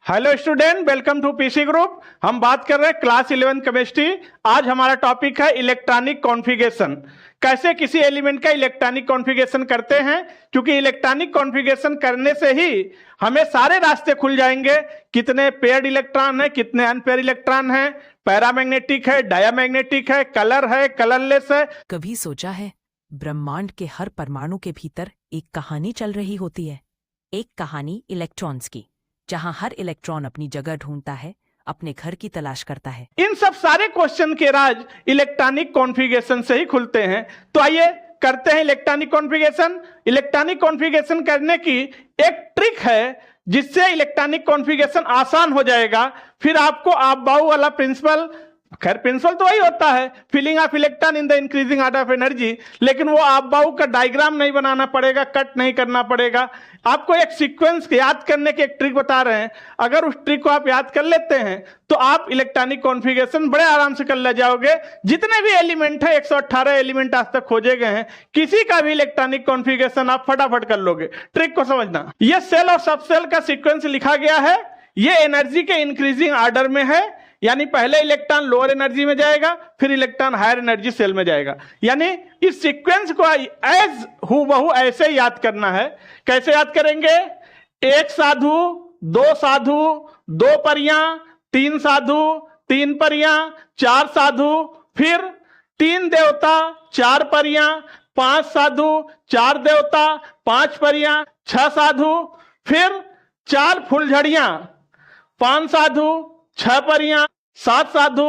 Hello student, welcome to PC group. हम बात कर रहे हैं क्लास 11 केमिस्ट्री। आज हमारा टॉपिक है इलेक्ट्रॉनिक कॉन्फ़िगरेशन। कैसे किसी एलिमेंट का इलेक्ट्रॉनिक कॉन्फ़िगरेशन करते हैं, क्योंकि इलेक्ट्रॉनिक कॉन्फ़िगरेशन करने से ही हमें सारे रास्ते खुल जाएंगे। कितने पेयर्ड इलेक्ट्रॉन है, कितने अनपेयर इलेक्ट्रॉन है, पैरामैग्नेटिक है, डायामैग्नेटिक है, कलर है, कलरलेस है। कभी सोचा है ब्रह्मांड के हर परमाणु के भीतर एक कहानी चल रही होती है। एक कहानी इलेक्ट्रॉन्स की, जहां हर इलेक्ट्रॉन अपनी जगह ढूंढता है, अपने घर की तलाश करता है। इन सब सारे क्वेश्चन के राज इलेक्ट्रॉनिक कॉन्फ़िगरेशन से ही खुलते हैं। तो आइए करते हैं इलेक्ट्रॉनिक कॉन्फ़िगरेशन। इलेक्ट्रॉनिक कॉन्फ़िगरेशन करने की एक ट्रिक है जिससे इलेक्ट्रॉनिक कॉन्फ़िगरेशन आसान हो जाएगा। फिर आपको आप बाउ वाला प्रिंसिपल, खैर प्रिंसिपल तो वही होता है, filling of electron in the increasing order of energy, लेकिन वो आप बाउ का डायग्राम नहीं बनाना पड़ेगा, कट नहीं करना पड़ेगा। आपको एक सीक्वेंस याद करने की एक ट्रिक बता रहे हैं। अगर उस ट्रिक को आप याद कर लेते हैं तो आप इलेक्ट्रॉनिक कॉन्फ़िगरेशन बड़े आराम से कर ले जाओगे। जितने भी एलिमेंट है, 118 एलिमेंट आज तक खोजे गए हैं, किसी का भी इलेक्ट्रॉनिक कॉन्फ़िगरेशन आप फटाफट कर लोगे। ट्रिक को समझना, यह सेल और सब सेल का सीक्वेंस लिखा गया है। ये एनर्जी के इंक्रीजिंग ऑर्डर में है, यानी पहले इलेक्ट्रॉन लोअर एनर्जी में जाएगा, फिर इलेक्ट्रॉन हायर एनर्जी सेल में जाएगा। यानी इस सीक्वेंस को एज हूबहू ऐसे याद करना है। कैसे याद करेंगे? एक साधु, दो साधु, दो परियां, तीन साधु, तीन परियां, चार साधु, फिर तीन देवता, चार परियां, पांच साधु, चार देवता, पांच परियां, छह साधु, फिर चार फुलझड़ियां, पांच साधु, छह परियां, सात साधु।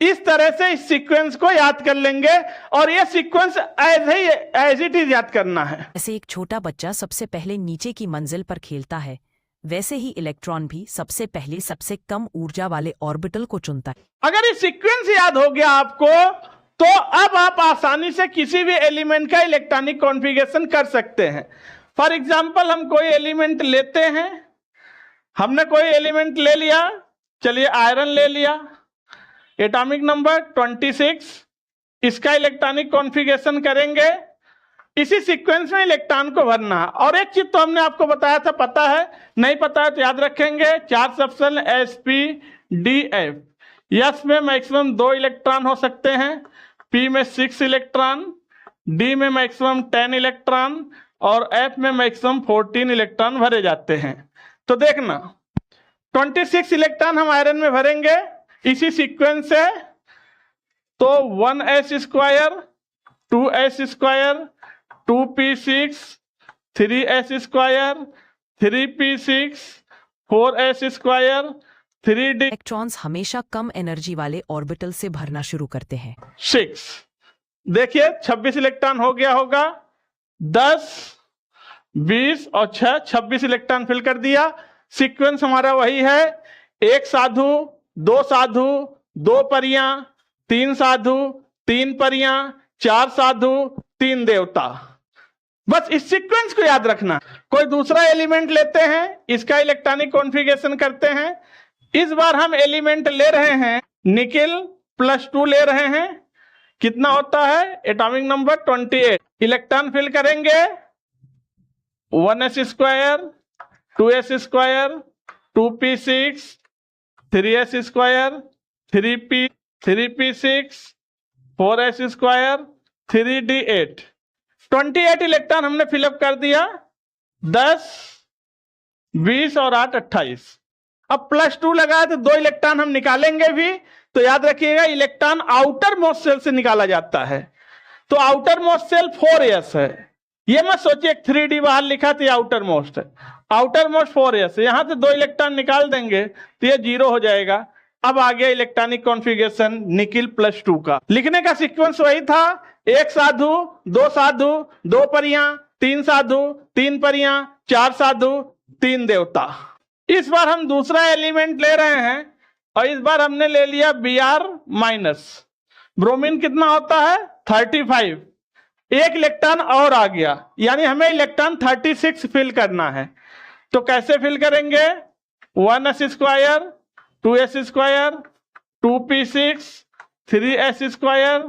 इस तरह से इस सीक्वेंस को याद कर लेंगे और यह सीक्वेंस एज इट इज याद करना है। जैसे एक छोटा बच्चा सबसे पहले नीचे की मंजिल पर खेलता है, वैसे ही इलेक्ट्रॉन भी सबसे पहले सबसे कम ऊर्जा वाले ऑर्बिटल को चुनता है। अगर ये सीक्वेंस याद हो गया आपको, तो अब आप आसानी से किसी भी एलिमेंट का इलेक्ट्रॉनिक कॉन्फ़िगरेशन कर सकते हैं। फॉर एग्जाम्पल, हम कोई एलिमेंट लेते हैं। हमने कोई एलिमेंट ले लिया, चलिए आयरन ले लिया, एटॉमिक नंबर 26। इसका इलेक्ट्रॉनिक कॉन्फ़िगरेशन करेंगे। इसी सीक्वेंस में इलेक्ट्रॉन को भरना है। और एक चीज तो हमने आपको बताया था, पता है? नहीं पता है तो याद रखेंगे। चार सबसेल sp-d-f। यस में मैक्सिमम 2 इलेक्ट्रॉन हो सकते हैं, p में 6 इलेक्ट्रॉन, d में मैक्सिमम 10 इलेक्ट्रॉन और f में मैक्सिमम 14 इलेक्ट्रॉन भरे जाते हैं। तो देखना, 26 इलेक्ट्रॉन हम आयरन में भरेंगे इसी सीक्वेंस से। तो 1s square, 2s square, 2p6, 3s square, 3p6, 4s square, 3d electrons हमेशा कम एनर्जी वाले ऑर्बिटल से भरना शुरू करते हैं। 6। देखिए 26 इलेक्ट्रॉन हो गया होगा। 10, 20 और 6, 26 इलेक्ट्रॉन फिल कर दिया। सीक्वेंस हमारा वही है, एक साधु, दो साधु, दो परियां, तीन साधु, तीन परियां, चार साधु, तीन देवता। बस इस सीक्वेंस को याद रखना। कोई दूसरा एलिमेंट लेते हैं, इसका इलेक्ट्रॉनिक कॉन्फ़िगरेशन करते हैं। इस बार हम एलिमेंट ले रहे हैं निकेल +2 ले रहे हैं। कितना होता है? Atomic number 28। इलेक्ट्रॉन फिल करेंगे 1s square, 2s square, 2p6, 3s square, 3p6, 4s square, 3d8। 28 electron हमने फिलअप कर दिया। 10, 20 और 8, 28। अब +2 लगाया तो 2 इलेक्ट्रॉन हम निकालेंगे भी। तो याद रखिएगा, इलेक्ट्रॉन आउटर मोस्ट सेल से निकाला जाता है। तो आउटर मोस्ट सेल 4s है। ये मत सोचिए 3d बाहर लिखा तो ये आउटर मोस्ट है। आउटर मोस्ट 4s है। यहां से 2 इलेक्ट्रॉन निकाल देंगे तो ये 0 हो जाएगा। अब आ गया इलेक्ट्रॉनिक कॉन्फ़िगरेशन निकेल +2 का। लिखने का सीक्वेंस वही था, एक साधु, दो साधु, दो परियां, तीन साधु, तीन परियां, चार साधु, तीन देवता। इस बार हम दूसरा एलिमेंट ले रहे हैं और इस बार हमने ले लिया Br-। ब्रोमीन कितना होता है? 35। एक इलेक्ट्रॉन और आ गया, यानी हमें इलेक्ट्रॉन 36 फिल करना है। तो कैसे फिल करेंगे? 1s square, 2s square, 2p6, 3s square,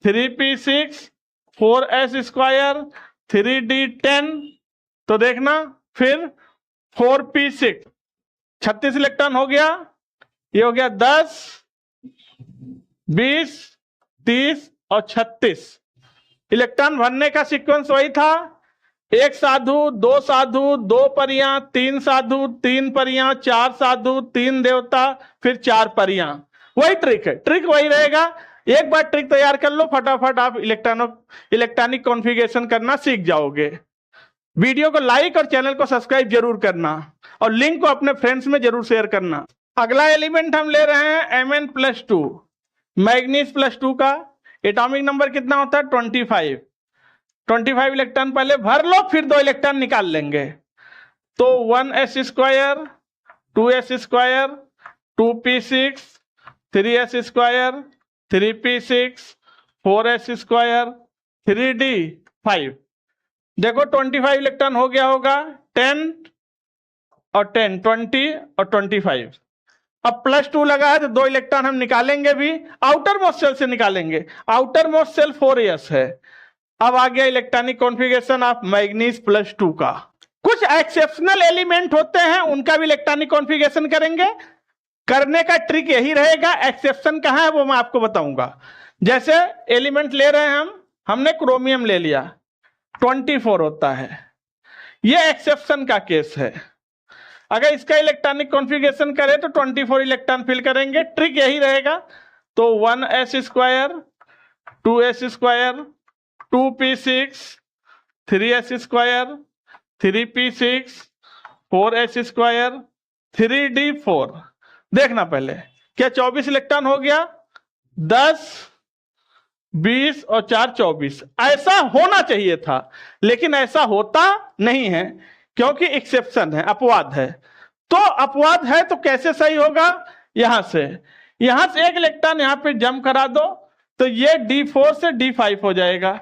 3p6, 4s square, 3d10। तो देखना, फिर 4p6 36 इलेक्ट्रॉन हो गया, ये हो गया 10, 20, 30 और 36। इलेक्ट्रॉन भरने का सीक्वेंस वही था, एक साधु, दो साधु, दो परियां, तीन साधु, तीन परियां, चार साधु, तीन देवता, फिर चार परियां। वही ट्रिक है, ट्रिक वही रहेगा। एक बार ट्रिक तैयार कर लो, फटाफट आप इलेक्ट्रॉनिक कॉन्फ़िगरेशन करना सीख जाओगे। वीडियो को लाइक और चैनल को सब्सक्राइब जरूर करना और लिंक को अपने फ्रेंड्स में जरूर शेयर करना। अगला एलिमेंट हम ले रहे हैं Mn+2, मैग्नीज +2 का एटॉमिक नंबर कितना होता है 25। 25 इलेक्ट्रॉन पहले भर लो, फिर 2 इलेक्ट्रॉन निकाल लेंगे। तो 1s², 2s², 2p6, 3s², 3p6, 4s², 3d5। देखो 25 इलेक्ट्रॉन हो गया होगा, 10 और 10, 20 और 25। अब +2 लगा है तो 2 इलेक्ट्रॉन हम निकालेंगे भी, आउटर मोस्ट सेल से निकालेंगे। आउटर मोस्ट सेल 4s है। अब आ गया इलेक्ट्रॉनिक कॉन्फ़िगरेशन ऑफ मैग्नीज +2 का। कुछ एक्सेप्शनल एलिमेंट होते हैं, उनका भी इलेक्ट्रॉनिक कॉन्फ़िगरेशन करेंगे। करने का ट्रिक यही रहेगा, एक्सेप्शन कहां है वो मैं आपको बताऊंगा। जैसे एलिमेंट ले रहे हैं हमने क्रोमियम ले लिया, 24 होता है, ये एक्सेप्शन का केस है। अगर इसका इलेक्ट्रॉनिक कॉन्फ़िगरेशन करें तो 24 इलेक्ट्रॉन फिल करेंगे। ट्रिक यही रहेगा। तो 1s², 2s², 2p6, 3s², 3p6, 4s², 3d4। देखना पहले, क्या 24 इलेक्ट्रॉन हो गया? 10, 20 और 4 24। ऐसा होना चाहिए था, लेकिन ऐसा होता नहीं है क्योंकि एक्सेप्शन है, अपवाद है। तो अपवाद है तो कैसे सही होगा? यहां से एक इलेक्ट्रॉन यहां पे जंप करा दो तो ये D4 से D5 हो जाएगा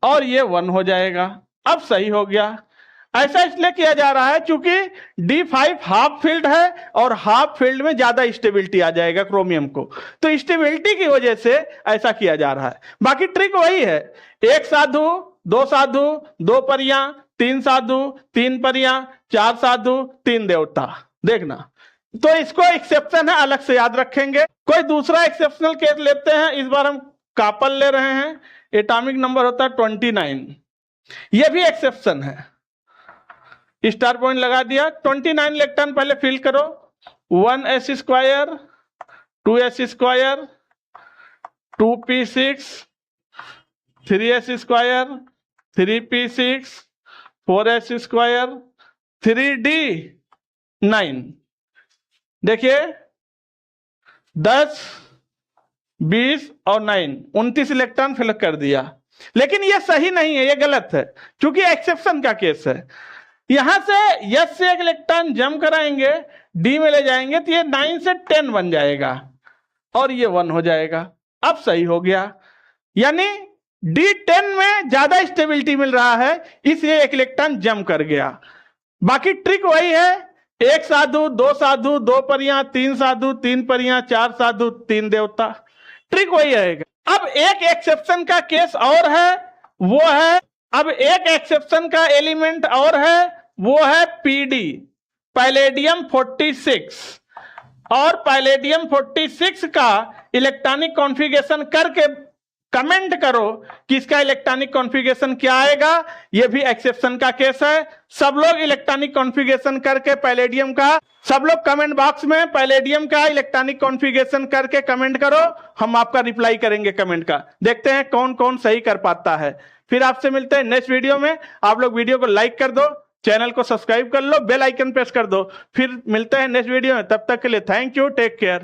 और ये 1 हो जाएगा। अब सही हो गया। ऐसा इसलिए किया जा रहा है क्योंकि D5 हाफ फील्ड है और हाफ फील्ड में ज्यादा स्टेबिलिटी आ जाएगा क्रोमियम को, तो स्टेबिलिटी की वजह से ऐसा किया जा रहा है। बाकी ट्रिक वही है, एक साधु, दो साधु, दो परियां, तीन साधु, तीन परियां, चार साधु, तीन देवता। देखना, तो इसको एक्सेप्शन है, अलग से याद रखेंगे। कोई दूसरा एक्सेप्शनल केस लेते हैं। इस बार हम कापल ले रहे हैं, एटॉमिक नंबर होता है 29। यह भी एक्सेप्शन है, स्टार पॉइंट लगा दिया। 29 इलेक्ट्रॉन पहले फिल करो। 1s², 2s², 2p6, 3s², 3p6, 4s², 3d9। देखिए 10, 20 और 9, 29 इलेक्ट्रॉन फिल कर दिया। लेकिन यह सही नहीं है, यह गलत है क्योंकि एक्सेप्शन का केस है। यहां से यस से एक इलेक्ट्रॉन जंप कराएंगे, डी में ले जाएंगे तो ये 9 से 10 बन जाएगा और ये 1 हो जाएगा। अब सही हो गया, यानी D10 में ज्यादा स्टेबिलिटी मिल रहा है, इसलिए एक इलेक्ट्रॉन जंप कर गया। बाकी ट्रिक वही है, एक साधु, दो साधु, दो परियां, तीन साधु, तीन परियां, चार साधु, तीन देवता। ट्रिक वही रहेगा। अब एक एक्सेप्शन का केस और है, वो है, अब एक एक्सेप्शन का एलिमेंट और है, वो है PD, पैलेडियम 46। और पैलेडियम 46 का इलेक्ट्रॉनिक कॉन्फ़िगरेशन करके कमेंट करो कि इसका इलेक्ट्रॉनिक कॉन्फ़िगरेशन क्या आएगा। यह भी एक्सेप्शन का केस है। सब लोग इलेक्ट्रॉनिक कॉन्फ़िगरेशन करके पैलेडियम का, सब लोग कमेंट बॉक्स में पैलेडियम का इलेक्ट्रॉनिक कॉन्फ़िगरेशन करके कमेंट करो, हम आपका रिप्लाई करेंगे कमेंट का। देखते हैं कौन कौन सही कर पाता है। फिर आपसे मिलते हैं नेक्स्ट वीडियो में। आप लोग वीडियो को लाइक कर दो, चैनल को सब्सक्राइब कर लो, बेल आइकन प्रेस कर दो। फिर मिलते हैं नेक्स्ट वीडियो में, तब तक के लिए थैंक यू, टेक केयर।